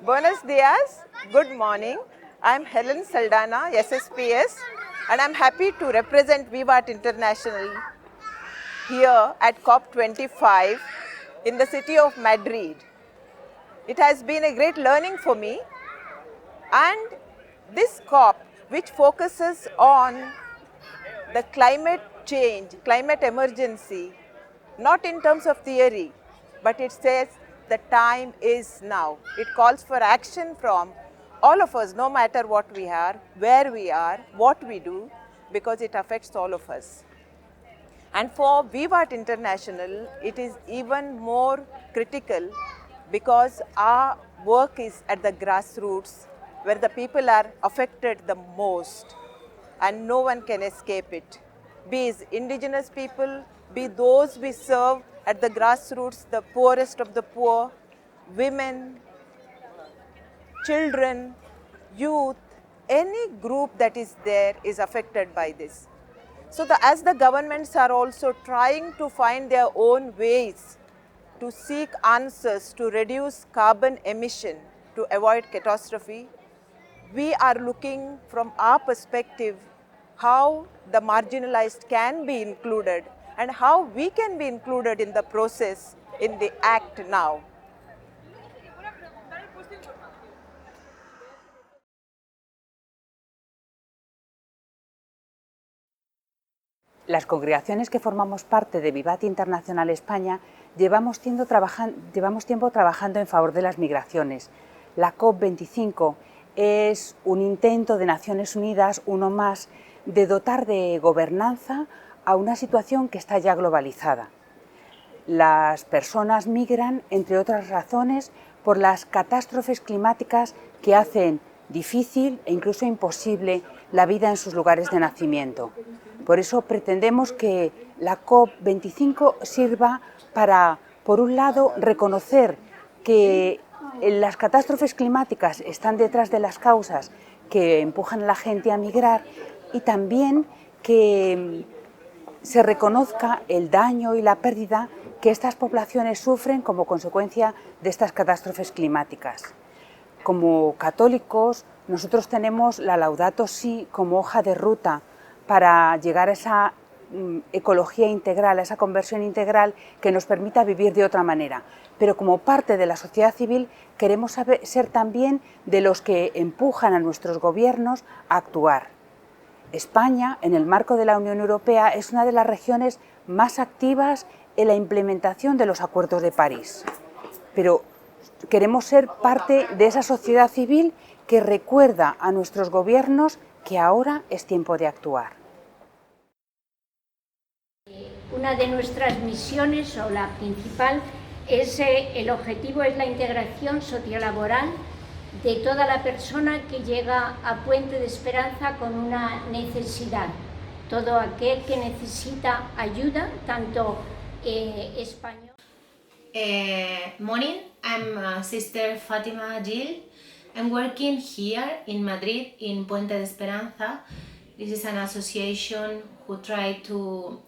Buenos dias, good morning. I'm Helen Saldana, SSPS, and I'm happy to represent VIVAT International here at COP25 in the city of Madrid. It has been a great learning for me, and this COP, which focuses on the climate change, climate emergency, not in terms of theory, but it says the time is now. It calls for action from all of us, no matter what we are, where we are, what we do, because it affects all of us. And for VIVAT International, it is even more critical because our work is at the grassroots where the people are affected the most and no one can escape it. Be it indigenous people, be those we serve at the grassroots, the poorest of the poor, women, children, youth, any group that is there is affected by this. So as the governments are also trying to find their own ways to seek answers to reduce carbon emission to avoid catastrophe, we are looking from our perspective how the marginalized can be included and how we can be included in the process, in the act now. Las congregaciones que formamos parte de VIVAT Internacional España llevamos tiempo trabajando en favor de las migraciones. La COP25 es un intento de Naciones Unidas, uno más, de dotar de gobernanza a una situación que está ya globalizada. Las personas migran, entre otras razones, por las catástrofes climáticas que hacen difícil e incluso imposible la vida en sus lugares de nacimiento. Por eso pretendemos que la COP25 sirva para, por un lado, reconocer que las catástrofes climáticas están detrás de las causas que empujan a la gente a migrar y también que se reconozca el daño y la pérdida que estas poblaciones sufren como consecuencia de estas catástrofes climáticas. Como católicos, nosotros tenemos la Laudato Si como hoja de ruta para llegar a esa ecología integral, a esa conversión integral que nos permita vivir de otra manera. Pero como parte de la sociedad civil queremos ser también de los que empujan a nuestros gobiernos a actuar. España, en el marco de la Unión Europea, es una de las regiones más activas en la implementación de los acuerdos de París. Pero queremos ser parte de esa sociedad civil que recuerda a nuestros gobiernos que ahora es tiempo de actuar. Una de nuestras misiones, o la principal, el objetivo es la integración sociolaboral de toda la persona que llega a Puente de Esperanza con una necesidad. Todo aquel que necesita ayuda, tanto español. Morning, I'm Sister Fatima Gil. I'm working here in Madrid in Puente de Esperanza. This is an association who try to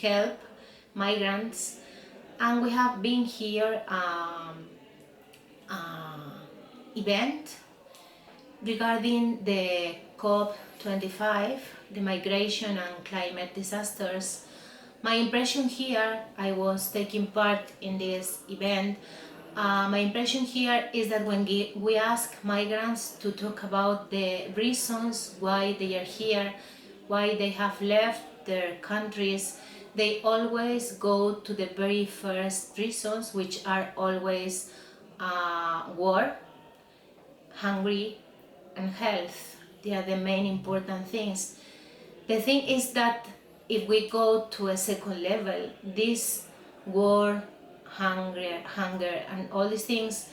help migrants, and we have been here event regarding the COP25, the migration and climate disasters. My impression here, I was taking part in this event. My impression here is that when we ask migrants to talk about the reasons why they are here, why they have left their countries, they always go to the very first reasons, which are always war, hunger, and health. They are the main important things. The thing is that if we go to a second level, this war, hunger, and all these things,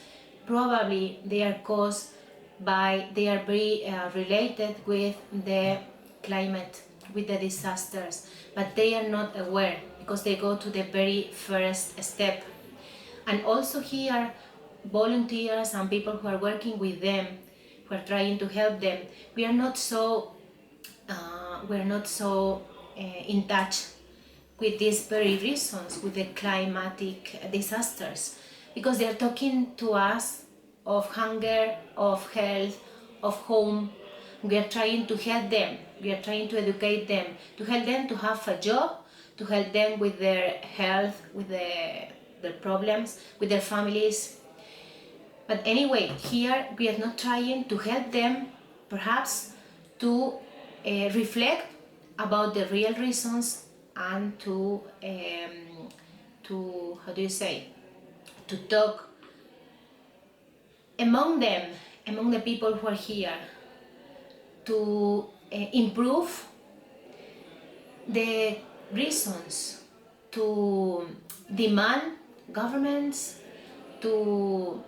probably they are caused by, they are very related with the climate, with the disasters, but they are not aware because they go to the very first step. And also here, volunteers and people who are working with them, who are trying to help them, we are not so in touch with these very reasons, with the climatic disasters, because they are talking to us of hunger, of health, of home. We are trying to help them. We are trying to educate them, to help them to have a job, to help them with their health, with their problems, with their families. But anyway, here we are not trying to help them, perhaps, to reflect about the real reasons and to how do you say, to talk among them, among the people who are here, to improve the reasons, to demand governments to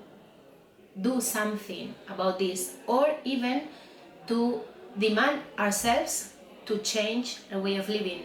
do something about this, or even to demand ourselves to change our way of living.